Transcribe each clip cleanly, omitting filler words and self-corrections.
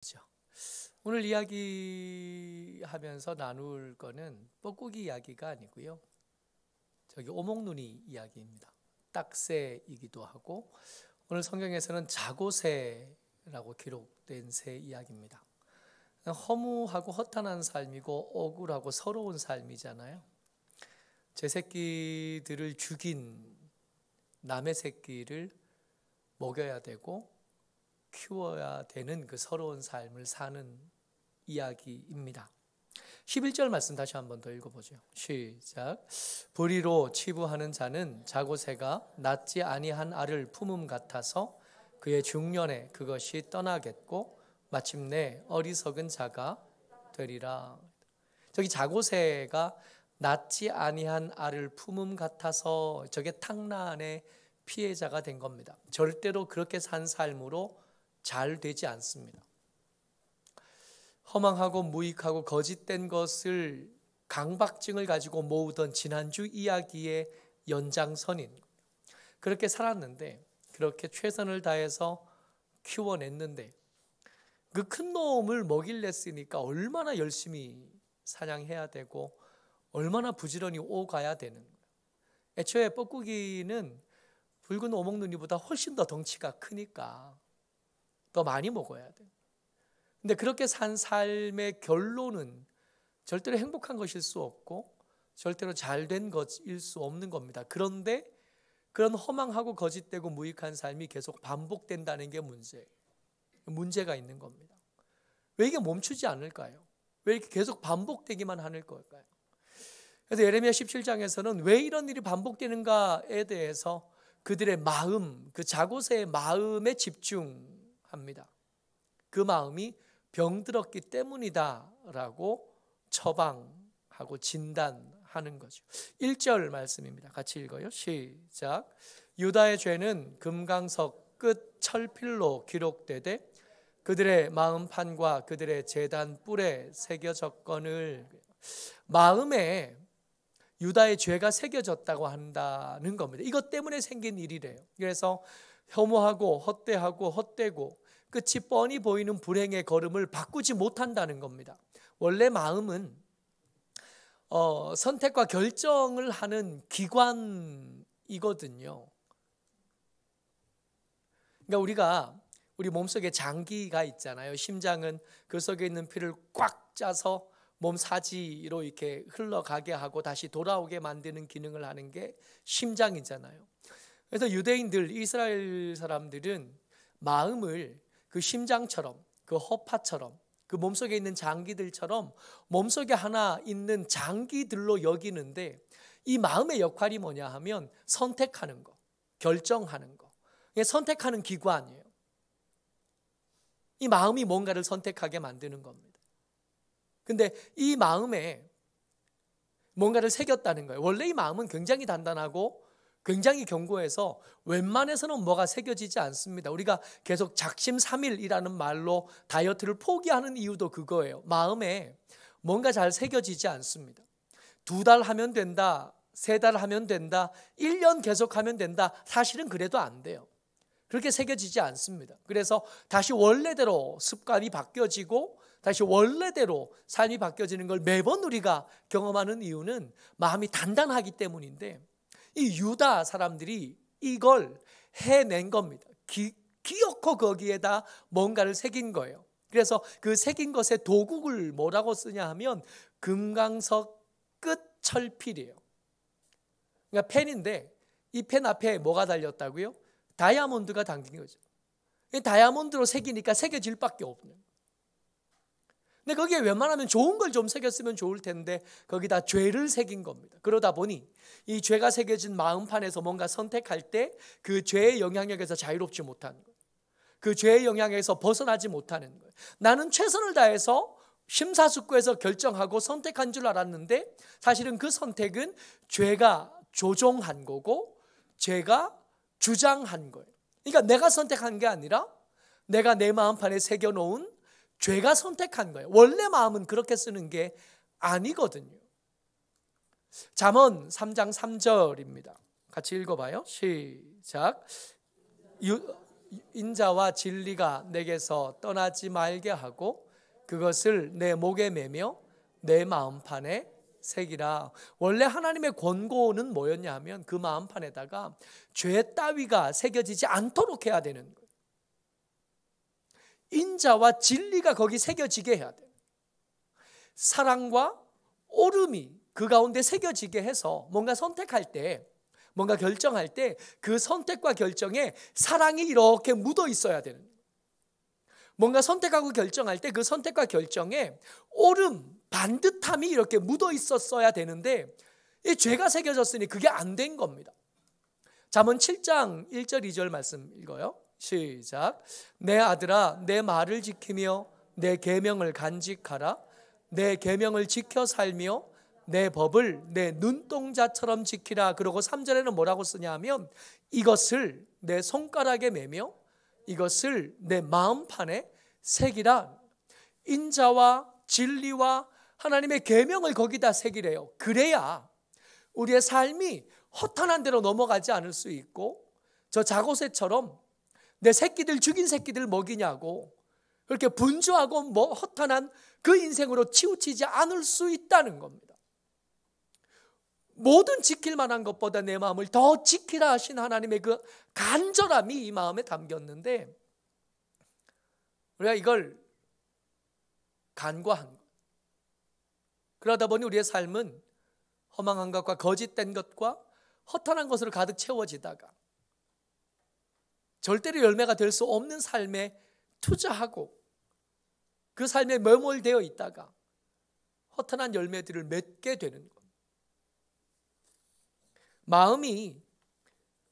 그렇죠. 오늘 이야기하면서 나눌 거는 뻐꾸기 이야기가 아니고요. 저기 오목눈이 이야기입니다. 딱새이기도 하고 오늘 성경에서는 자고새라고 기록된 새 이야기입니다. 허무하고 허탄한 삶이고 억울하고 서러운 삶이잖아요. 제 새끼들을 죽인 남의 새끼를 먹여야 되고 키워야 되는 그 서러운 삶을 사는 이야기입니다. 11절 말씀 다시 한번 더 읽어보죠. 시작. 불의로 치부하는 자는 자고새가 낳지 아니한 알을 품음 같아서 그의 중년에 그것이 떠나겠고 마침내 어리석은 자가 되리라. 저기 자고새가 낳지 아니한 알을 품음 같아서 저게 탕란의 피해자가 된 겁니다. 절대로 그렇게 산 삶으로 잘 되지 않습니다. 허망하고 무익하고 거짓된 것을 강박증을 가지고 모으던 지난주 이야기의 연장선인 그렇게 살았는데 그렇게 최선을 다해서 키워냈는데 그 큰 놈을 먹일랬으니까 얼마나 열심히 사냥해야 되고 얼마나 부지런히 오가야 되는 거예요. 애초에 뻐꾸기는 붉은 오목눈이보다 훨씬 더 덩치가 크니까 더 많이 먹어야 돼. 근데 그렇게 산 삶의 결론은 절대로 행복한 것일 수 없고 절대로 잘된 것일 수 없는 겁니다. 그런데 그런 허망하고 거짓되고 무익한 삶이 계속 반복된다는 게 문제가 있는 겁니다. 왜 이게 멈추지 않을까요? 왜 이렇게 계속 반복되기만 하는 걸까요? 그래서 예레미야 17장에서는 왜 이런 일이 반복되는가에 대해서 그들의 마음, 그 자고새의 마음에 집중합니다. 그 마음이 병들었기 때문이다라고 처방하고 진단하는 거죠. 1절 말씀입니다. 같이 읽어요. 시작. 유다의 죄는 금강석 끝 철필로 기록되되 그들의 마음판과 그들의 제단 뿔에 새겨졌거늘. 마음에 유다의 죄가 새겨졌다고 한다는 겁니다. 이것 때문에 생긴 일이래요. 그래서 혐오하고 헛되하고 헛되고 끝이 뻔히 보이는 불행의 걸음을 바꾸지 못한다는 겁니다. 원래 마음은 선택과 결정을 하는 기관이거든요. 그러니까 우리 몸속에 장기가 있잖아요. 심장은 그 속에 있는 피를 꽉 짜서 몸 사지로 이렇게 흘러가게 하고 다시 돌아오게 만드는 기능을 하는 게 심장이잖아요. 그래서 유대인들, 이스라엘 사람들은 마음을 그 심장처럼, 그 허파처럼, 그 몸속에 있는 장기들처럼 몸속에 하나 있는 장기들로 여기는데 이 마음의 역할이 뭐냐 하면 선택하는 거, 결정하는 거. 선택하는 기관이에요. 이 마음이 뭔가를 선택하게 만드는 겁니다. 근데 이 마음에 뭔가를 새겼다는 거예요. 원래 이 마음은 굉장히 단단하고 굉장히 견고해서 웬만해서는 뭐가 새겨지지 않습니다. 우리가 계속 작심삼일이라는 말로 다이어트를 포기하는 이유도 그거예요. 마음에 뭔가 잘 새겨지지 않습니다. 2달 하면 된다, 3달 하면 된다, 1년 계속하면 된다. 사실은 그래도 안 돼요. 그렇게 새겨지지 않습니다. 그래서 다시 원래대로 습관이 바뀌어지고 다시 원래대로 삶이 바뀌어지는 걸 매번 우리가 경험하는 이유는 마음이 단단하기 때문인데 이 유다 사람들이 이걸 해낸 겁니다. 기어코 거기에다 뭔가를 새긴 거예요. 그래서 그 새긴 것의 도구를 뭐라고 쓰냐 하면 금강석 끝 철필이에요. 그러니까 펜인데 이 펜 앞에 뭐가 달렸다고요? 다이아몬드가 담긴 거죠. 다이아몬드로 새기니까 새겨질 밖에 없는. 근데 거기에 웬만하면 좋은 걸 좀 새겼으면 좋을 텐데 거기다 죄를 새긴 겁니다. 그러다 보니 이 죄가 새겨진 마음판에서 뭔가 선택할 때 그 죄의 영향력에서 자유롭지 못하는 거예요. 그 죄의 영향에서 벗어나지 못하는 거예요. 나는 최선을 다해서 심사숙고해서 결정하고 선택한 줄 알았는데 사실은 그 선택은 죄가 조종한 거고 죄가 주장한 거예요. 그러니까 내가 선택한 게 아니라 내가 내 마음판에 새겨놓은 죄가 선택한 거예요. 원래 마음은 그렇게 쓰는 게 아니거든요. 잠언 3장 3절입니다. 같이 읽어봐요. 시작. 인자와 진리가 내게서 떠나지 말게 하고 그것을 내 목에 매며 내 마음판에 새기라. 원래 하나님의 권고는 뭐였냐 하면 그 마음판에다가 죄 따위가 새겨지지 않도록 해야 되는 거예요. 인자와 진리가 거기 새겨지게 해야 돼요. 사랑과 옳음이 그 가운데 새겨지게 해서 뭔가 선택할 때, 뭔가 결정할 때 그 선택과 결정에 사랑이 이렇게 묻어 있어야 되는 거예요. 뭔가 선택하고 결정할 때 그 선택과 결정에 옳음, 반듯함이 이렇게 묻어 있었어야 되는데 이 죄가 새겨졌으니 그게 안 된 겁니다. 잠언 7장 1절 2절 말씀 읽어요. 시작. 내 아들아 내 말을 지키며 내 계명을 간직하라. 내 계명을 지켜 살며 내 법을 내 눈동자처럼 지키라. 그리고 3절에는 뭐라고 쓰냐 하면 이것을 내 손가락에 매며 이것을 내 마음판에 새기라. 인자와 진리와 하나님의 계명을 거기다 새기래요. 그래야 우리의 삶이 허탄한 데로 넘어가지 않을 수 있고 저 자고새처럼 내 새끼들 죽인 새끼들 먹이냐고 그렇게 분주하고 허탄한 그 인생으로 치우치지 않을 수 있다는 겁니다. 모든 지킬 만한 것보다 내 마음을 더 지키라 하신 하나님의 그 간절함이 이 마음에 담겼는데 우리가 이걸 간과한 것. 그러다 보니 우리의 삶은 허망한 것과 거짓된 것과 허탄한 것으로 가득 채워지다가 절대로 열매가 될 수 없는 삶에 투자하고 그 삶에 매몰되어 있다가 허탄한 열매들을 맺게 되는 것. 마음이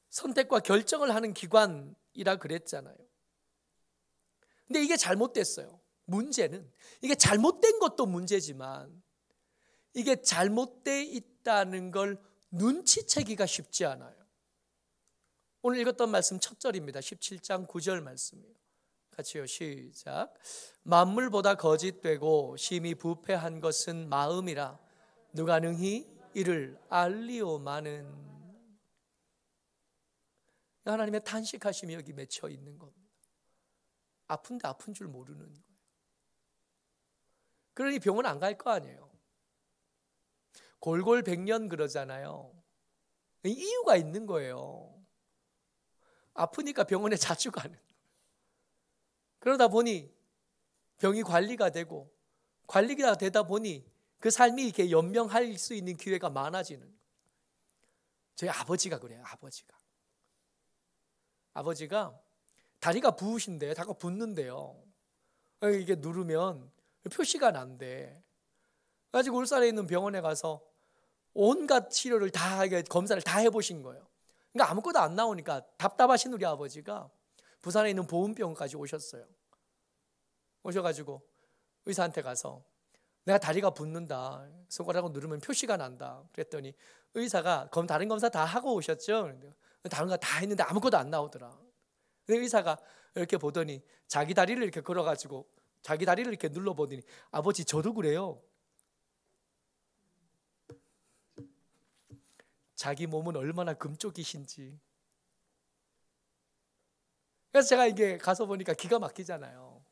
선택과 결정을 하는 기관이라 그랬잖아요. 근데 이게 잘못됐어요. 문제는 이게 잘못된 것도 문제지만 이게 잘못되어 있다는 걸 눈치채기가 쉽지 않아요. 오늘 읽었던 말씀 첫 절입니다. 17장 9절 말씀이에요. 같이요. 시작. 만물보다 거짓되고 심히 부패한 것은 마음이라 누가 능히 이를 알리오마는. 하나님의 탄식하심이 여기 맺혀 있는 겁니다. 아픈데 아픈 줄 모르는 거예요. 그러니 병원 안 갈 거 아니에요. 골골백년 그러잖아요. 이유가 있는 거예요. 아프니까 병원에 자주 가는 거예요. 그러다 보니 병이 관리가 되고 관리가 되다 보니 그 삶이 이렇게 연명할 수 있는 기회가 많아지는 거예요. 저희 아버지가 그래요. 아버지가 다리가 부으신데 다리가 붓는데요. 이게 누르면 표시가 난대. 가지고 울산에 있는 병원에 가서 온갖 치료를 다 검사를 다 해보신 거예요. 그러니까 아무것도 안 나오니까 답답하신 우리 아버지가 부산에 있는 보훈병원까지 오셨어요. 오셔가지고 의사한테 가서 내가 다리가 붓는다. 손가락으로 누르면 표시가 난다. 그랬더니 의사가 다른 검사 다 하고 오셨죠? 다른 거 다 했는데 아무것도 안 나오더라. 근데 의사가 이렇게 보더니 자기 다리를 이렇게 걸어가지고 자기 다리를 이렇게 눌러보더니 아버지 저도 그래요. 자기 몸은 얼마나 금쪽이신지. 그래서 제가 이게 가서 보니까 기가 막히잖아요.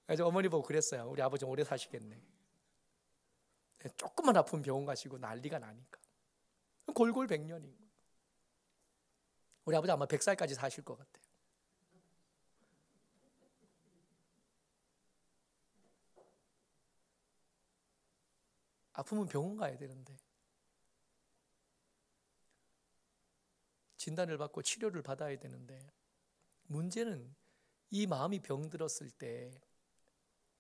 그래서 어머니 보고 그랬어요. 우리 아버지 오래 사시겠네. 조금만 아픈 병원 가시고 난리가 나니까. 골골백년인 거예요. 우리 아버지 아마 100살까지 사실 것 같아요. 아프면 병원 가야 되는데 진단을 받고 치료를 받아야 되는데 문제는 이 마음이 병들었을 때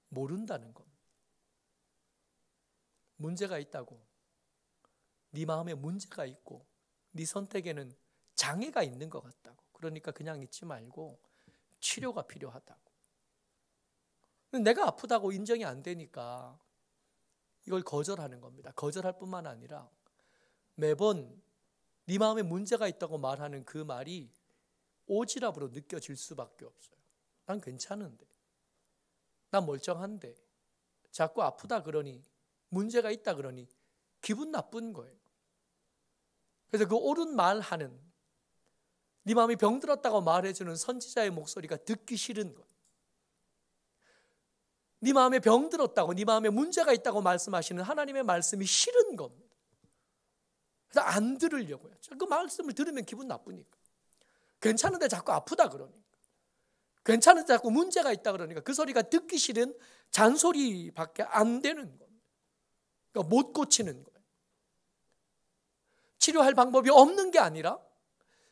모른다는 겁니다. 문제가 있다고. 네 마음에 문제가 있고 네 선택에는 장애가 있는 것 같다고. 그러니까 그냥 있지 말고 치료가 필요하다고. 내가 아프다고 인정이 안 되니까 이걸 거절하는 겁니다. 거절할 뿐만 아니라 매번 네 마음에 문제가 있다고 말하는 그 말이 오지랖으로 느껴질 수밖에 없어요. 난 괜찮은데, 난 멀쩡한데 자꾸 아프다 그러니 문제가 있다 그러니 기분 나쁜 거예요. 그래서 그 옳은 말하는 네 마음이 병들었다고 말해주는 선지자의 목소리가 듣기 싫은 거예요. 네 마음에 병들었다고, 네 마음에 문제가 있다고 말씀하시는 하나님의 말씀이 싫은 겁니다. 그래서 안 들으려고요. 그 말씀을 들으면 기분 나쁘니까. 괜찮은데 자꾸 아프다 그러니까. 괜찮은데 자꾸 문제가 있다 그러니까 그 소리가 듣기 싫은 잔소리밖에 안 되는 겁니다. 그러니까 못 고치는 거예요. 치료할 방법이 없는 게 아니라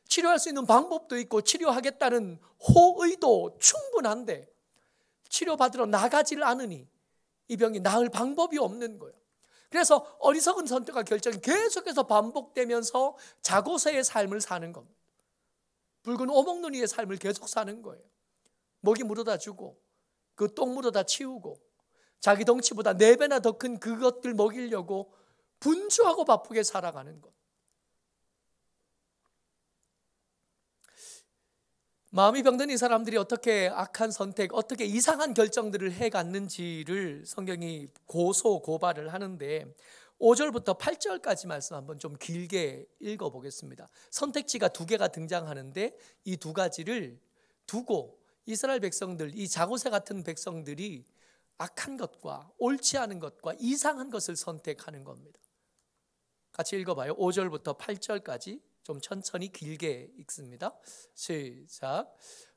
치료할 수 있는 방법도 있고 치료하겠다는 호의도 충분한데 치료받으러 나가지를 않으니 이 병이 나을 방법이 없는 거예요. 그래서 어리석은 선택과 결정이 계속해서 반복되면서 자고서의 삶을 사는 겁니다. 붉은 오목눈이의 삶을 계속 사는 거예요. 모기 물어다 주고 그 똥 물어다 치우고 자기 덩치보다 4배나 더 큰 그것들 먹이려고 분주하고 바쁘게 살아가는 것. 마음이 병든 이 사람들이 어떻게 악한 선택, 어떻게 이상한 결정들을 해갔는지를 성경이 고발을 하는데 5절부터 8절까지 말씀 한번 좀 길게 읽어보겠습니다. 선택지가 2개가 등장하는데 이 2가지를 두고 이스라엘 백성들, 이 자고새 같은 백성들이 악한 것과 옳지 않은 것과 이상한 것을 선택하는 겁니다. 같이 읽어봐요. 5절부터 8절까지 좀 천천히 길게 읽습니다. 시작.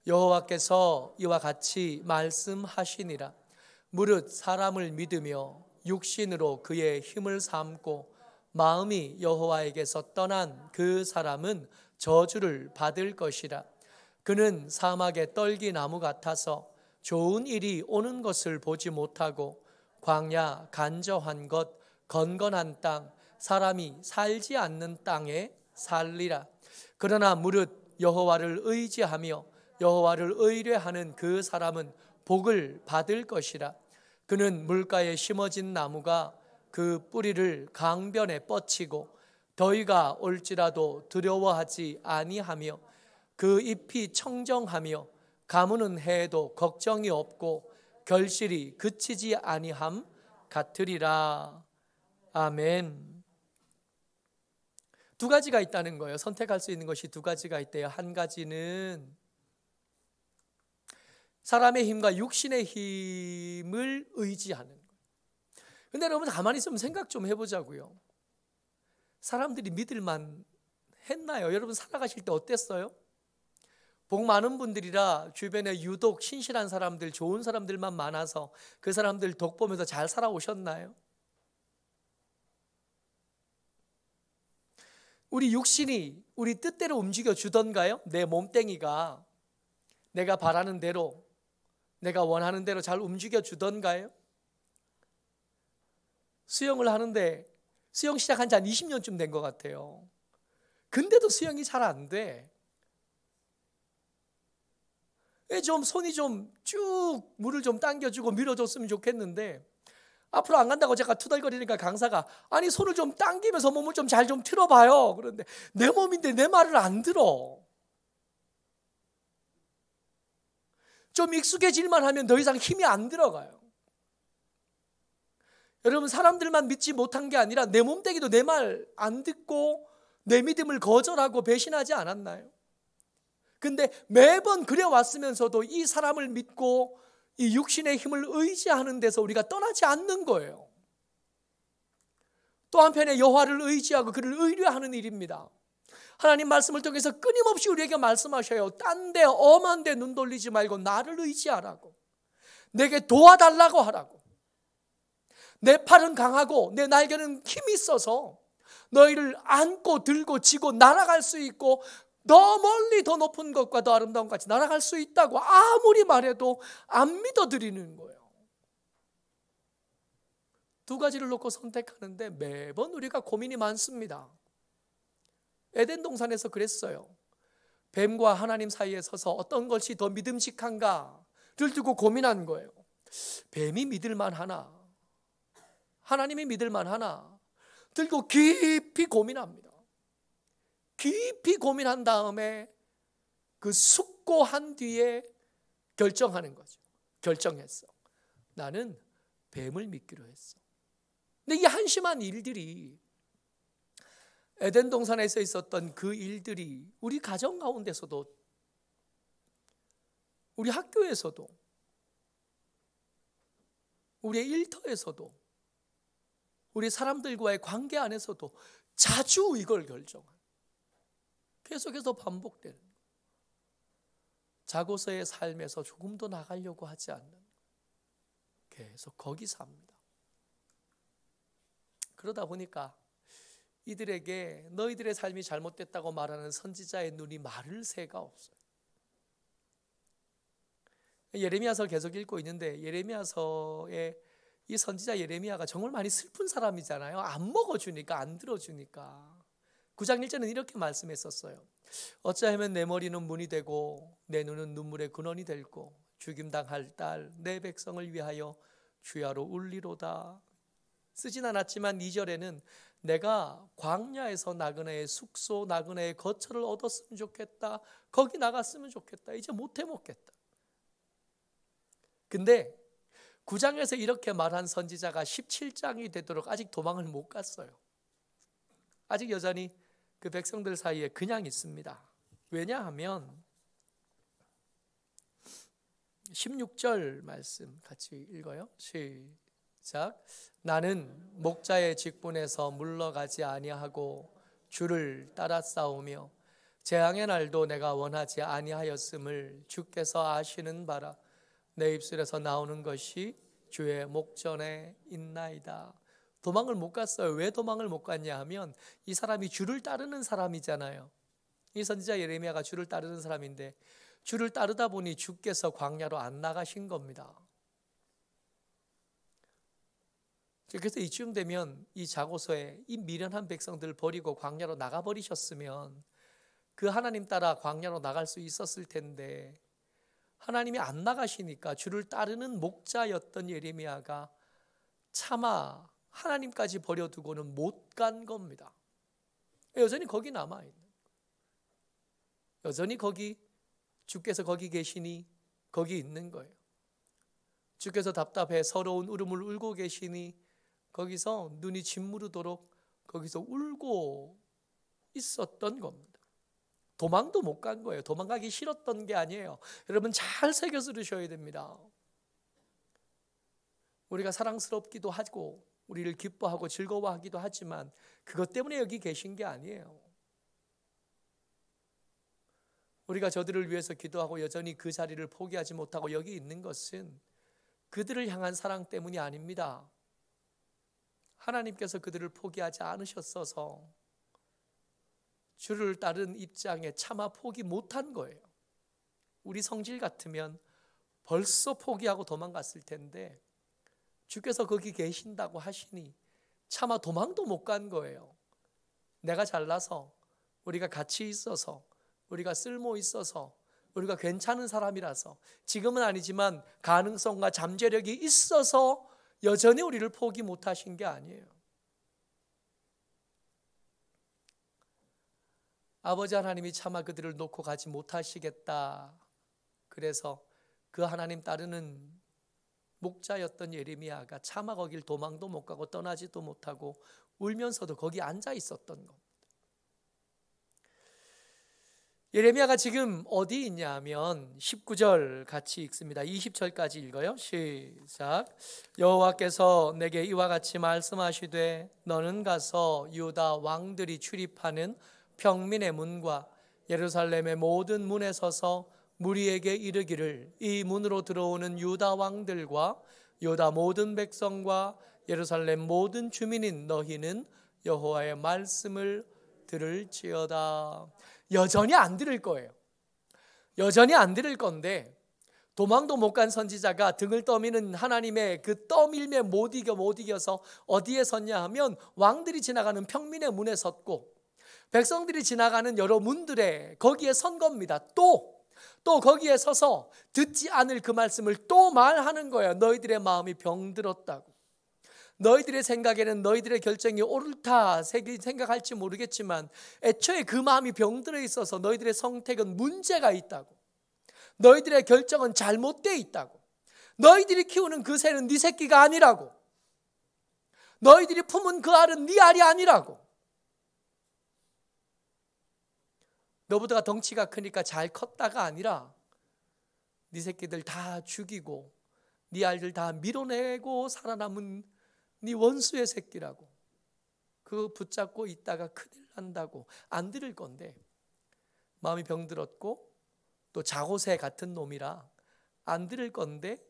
여호와께서 이와 같이 말씀하시니라. 무릇 사람을 믿으며 육신으로 그의 힘을 삼고 마음이 여호와에게서 떠난 그 사람은 저주를 받을 것이라. 그는 사막의 떨기나무 같아서 좋은 일이 오는 것을 보지 못하고 광야 간저한 것 건건한 땅 사람이 살지 않는 땅에 살리라. 그러나 무릇 여호와를 의지하며 여호와를 의뢰하는 그 사람은 복을 받을 것이라. 그는 물가에 심어진 나무가 그 뿌리를 강변에 뻗치고 더위가 올지라도 두려워하지 아니하며 그 잎이 청정하며 가무는 해에도 걱정이 없고 결실이 그치지 아니함 같으리라. 아멘. 2가지가 있다는 거예요. 선택할 수 있는 것이 2가지가 있대요. 한 가지는 사람의 힘과 육신의 힘을 의지하는 거예요. 근데 여러분 가만히 있으면 생각 좀 해보자고요. 사람들이 믿을만 했나요? 여러분 살아가실 때 어땠어요? 복 많은 분들이라 주변에 유독 신실한 사람들, 좋은 사람들만 많아서 그 사람들 덕 보면서 잘 살아오셨나요? 우리 육신이 우리 뜻대로 움직여 주던가요? 내 몸뚱이가 내가 바라는 대로, 내가 원하는 대로 잘 움직여 주던가요? 수영을 하는데 수영 시작한 지 한 20년쯤 된 것 같아요. 근데도 수영이 잘 안 돼. 좀 손이 좀 쭉 물을 좀 당겨주고 밀어줬으면 좋겠는데 앞으로 안 간다고 제가 투덜거리니까 강사가 아니 손을 좀 당기면서 몸을 좀 잘 좀 틀어봐요. 그런데 내 몸인데 내 말을 안 들어. 좀 익숙해질만 하면 더 이상 힘이 안 들어가요. 여러분 사람들만 믿지 못한 게 아니라 내 몸뚱이도 내 말 안 듣고 내 믿음을 거절하고 배신하지 않았나요? 근데 매번 그래 왔으면서도 이 사람을 믿고 이 육신의 힘을 의지하는 데서 우리가 떠나지 않는 거예요. 또 한편에 여호와를 의지하고 그를 의뢰하는 일입니다. 하나님 말씀을 통해서 끊임없이 우리에게 말씀하셔요. 딴 데 엄한 데 눈 돌리지 말고 나를 의지하라고, 내게 도와달라고 하라고. 내 팔은 강하고 내 날개는 힘이 있어서 너희를 안고 들고 지고 날아갈 수 있고 더 멀리 더 높은 것과 더 아름다운 것같이 날아갈 수 있다고 아무리 말해도 안 믿어드리는 거예요. 2가지를 놓고 선택하는데 매번 우리가 고민이 많습니다. 에덴 동산에서 그랬어요. 뱀과 하나님 사이에 서서 어떤 것이 더 믿음직한가를 두고 고민한 거예요. 뱀이 믿을만 하나, 하나님이 믿을만 하나 들고 깊이 고민합니다. 깊이 고민한 다음에 그 숙고한 뒤에 결정하는 거죠. 결정했어. 나는 뱀을 믿기로 했어. 근데 이 한심한 일들이 에덴 동산에서 있었던 그 일들이 우리 가정 가운데서도, 우리 학교에서도, 우리의 일터에서도, 우리 사람들과의 관계 안에서도 자주 이걸 결정한, 계속해서 반복되는, 자고서의 삶에서 조금도 나가려고 하지 않는, 계속 거기 삽니다. 그러다 보니까 이들에게 너희들의 삶이 잘못됐다고 말하는 선지자의 눈이 마를 새가 없어요. 예레미야서 계속 읽고 있는데, 예레미야서의 이 선지자 예레미야가 정말 많이 슬픈 사람이잖아요. 안 먹어주니까, 안 들어주니까. 9장 1절은 이렇게 말씀했었어요. 어찌하면 내 머리는 문이 되고 내 눈은 눈물의 근원이 될고 죽임당할 딸 내 백성을 위하여 주야로 울리로다. 쓰진 않았지만 2절에는 내가 광야에서 나그네의 숙소, 나그네의 거처를 얻었으면 좋겠다. 거기 나갔으면 좋겠다. 이제 못해 먹겠다. 근데 9장에서 이렇게 말한 선지자가 17장이 되도록 아직 도망을 못 갔어요. 아직 여전히 그 백성들 사이에 그냥 있습니다. 왜냐하면 16절 말씀 같이 읽어요. 시작. 나는 목자의 직분에서 물러가지 아니하고 주를 따라 싸우며 재앙의 날도 내가 원하지 아니하였음을 주께서 아시는 바라. 내 입술에서 나오는 것이 주의 목전에 있나이다. 도망을 못 갔어요. 왜 도망을 못 갔냐 하면 이 사람이 주를 따르는 사람이잖아요. 이 선지자 예레미야가 주를 따르는 사람인데 주를 따르다 보니 주께서 광야로 안 나가신 겁니다. 그래서 이쯤 되면 이 자고서에 이 미련한 백성들을 버리고 광야로 나가버리셨으면 그 하나님 따라 광야로 나갈 수 있었을 텐데 하나님이 안 나가시니까 주를 따르는 목자였던 예레미야가 차마 하나님까지 버려두고는 못 간 겁니다. 여전히 거기 남아있는, 여전히 거기 주께서 거기 계시니 거기 있는 거예요. 주께서 답답해 서러운 울음을 울고 계시니 거기서 눈이 짓무르도록 거기서 울고 있었던 겁니다. 도망도 못 간 거예요. 도망가기 싫었던 게 아니에요. 여러분 잘 새겨서 들으셔야 됩니다. 우리가 사랑스럽기도 하고 우리를 기뻐하고 즐거워하기도 하지만 그것 때문에 여기 계신 게 아니에요. 우리가 저들을 위해서 기도하고 여전히 그 자리를 포기하지 못하고 여기 있는 것은 그들을 향한 사랑 때문이 아닙니다. 하나님께서 그들을 포기하지 않으셨어서 주를 따른 입장에 차마 포기 못한 거예요. 우리 성질 같으면 벌써 포기하고 도망갔을 텐데 주께서 거기 계신다고 하시니 차마 도망도 못 간 거예요. 내가 잘나서, 우리가 같이 있어서, 우리가 쓸모 있어서, 우리가 괜찮은 사람이라서, 지금은 아니지만 가능성과 잠재력이 있어서 여전히 우리를 포기 못 하신 게 아니에요. 아버지 하나님이 차마 그들을 놓고 가지 못하시겠다. 그래서 그 하나님 따르는 목자였던 예레미야가 차마 거길 도망도 못 가고 떠나지도 못하고 울면서도 거기 앉아 있었던 겁니다. 예레미야가 지금 어디 있냐 하면 19절 같이 읽습니다. 20절까지 읽어요. 시작. 여호와께서 내게 이와 같이 말씀하시되 너는 가서 유다 왕들이 출입하는 평민의 문과 예루살렘의 모든 문에 서서 무리에게 이르기를 이 문으로 들어오는 유다 왕들과 유다 모든 백성과 예루살렘 모든 주민인 너희는 여호와의 말씀을 들을지어다. 여전히 안 들을 거예요. 여전히 안 들을 건데 도망도 못 간 선지자가 등을 떠미는 하나님의 그 떠밀매 못 이겨서 어디에 섰냐 하면 왕들이 지나가는 평민의 문에 섰고 백성들이 지나가는 여러 문들에 거기에 선 겁니다. 또 거기에 서서 듣지 않을 그 말씀을 또 말하는 거예요. 너희들의 마음이 병들었다고. 너희들의 생각에는 너희들의 결정이 옳다 생각할지 모르겠지만 애초에 그 마음이 병들어 있어서 너희들의 선택은 문제가 있다고. 너희들의 결정은 잘못되어 있다고. 너희들이 키우는 그 새는 네 새끼가 아니라고. 너희들이 품은 그 알은 네 알이 아니라고. 너보다 덩치가 크니까 잘 컸다가 아니라 네 새끼들 다 죽이고 네 알들 다 밀어내고 살아남은 네 원수의 새끼라고. 그거 붙잡고 있다가 큰일 난다고 안 들을 건데, 마음이 병들었고 또 자고새 같은 놈이라 안 들을 건데,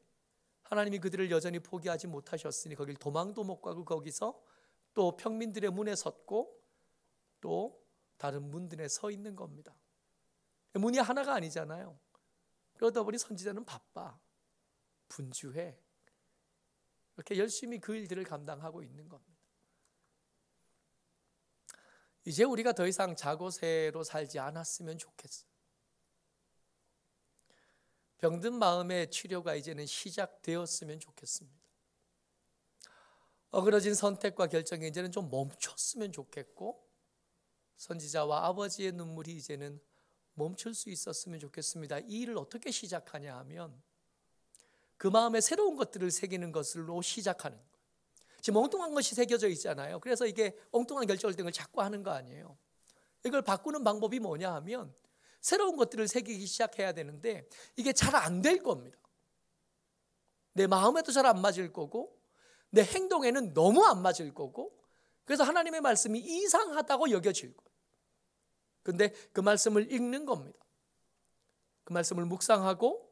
하나님이 그들을 여전히 포기하지 못하셨으니 거길 도망도 못 가고 거기서 또 평민들의 문에 섰고 또 다른 문들에 서 있는 겁니다. 문이 하나가 아니잖아요. 그러다 보니 선지자는 바빠, 분주해, 이렇게 열심히 그 일들을 감당하고 있는 겁니다. 이제 우리가 더 이상 자고새로 살지 않았으면 좋겠어요. 병든 마음의 치료가 이제는 시작되었으면 좋겠습니다. 어그러진 선택과 결정이 이제는 좀 멈췄으면 좋겠고, 선지자와 아버지의 눈물이 이제는 멈출 수 있었으면 좋겠습니다. 이 일을 어떻게 시작하냐 하면 그 마음에 새로운 것들을 새기는 것으로 시작하는 거예요. 지금 엉뚱한 것이 새겨져 있잖아요. 그래서 이게 엉뚱한 결정을 자꾸 하는 거 아니에요. 이걸 바꾸는 방법이 뭐냐 하면 새로운 것들을 새기기 시작해야 되는데, 이게 잘 안 될 겁니다. 내 마음에도 잘 안 맞을 거고 내 행동에는 너무 안 맞을 거고, 그래서 하나님의 말씀이 이상하다고 여겨질 거예요. 근데 그 말씀을 읽는 겁니다. 그 말씀을 묵상하고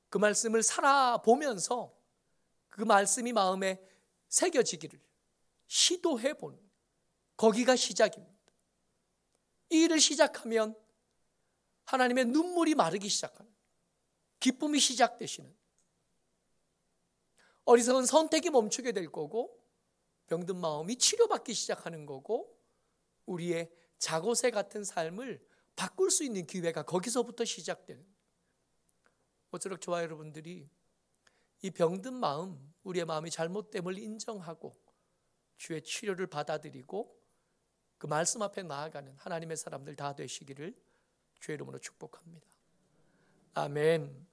그 말씀을 살아보면서 그 말씀이 마음에 새겨지기를 시도해보는, 거기가 시작입니다. 이 일을 시작하면 하나님의 눈물이 마르기 시작하는, 기쁨이 시작되시는, 어리석은 선택이 멈추게 될 거고 병든 마음이 치료받기 시작하는 거고, 우리의 자고새 같은 삶을 바꿀 수 있는 기회가 거기서부터 시작되는. 모쪼록 저와 여러분들이 이 병든 마음, 우리의 마음이 잘못됨을 인정하고 주의 치료를 받아들이고 그 말씀 앞에 나아가는 하나님의 사람들 다 되시기를 주의 이름으로 축복합니다. 아멘.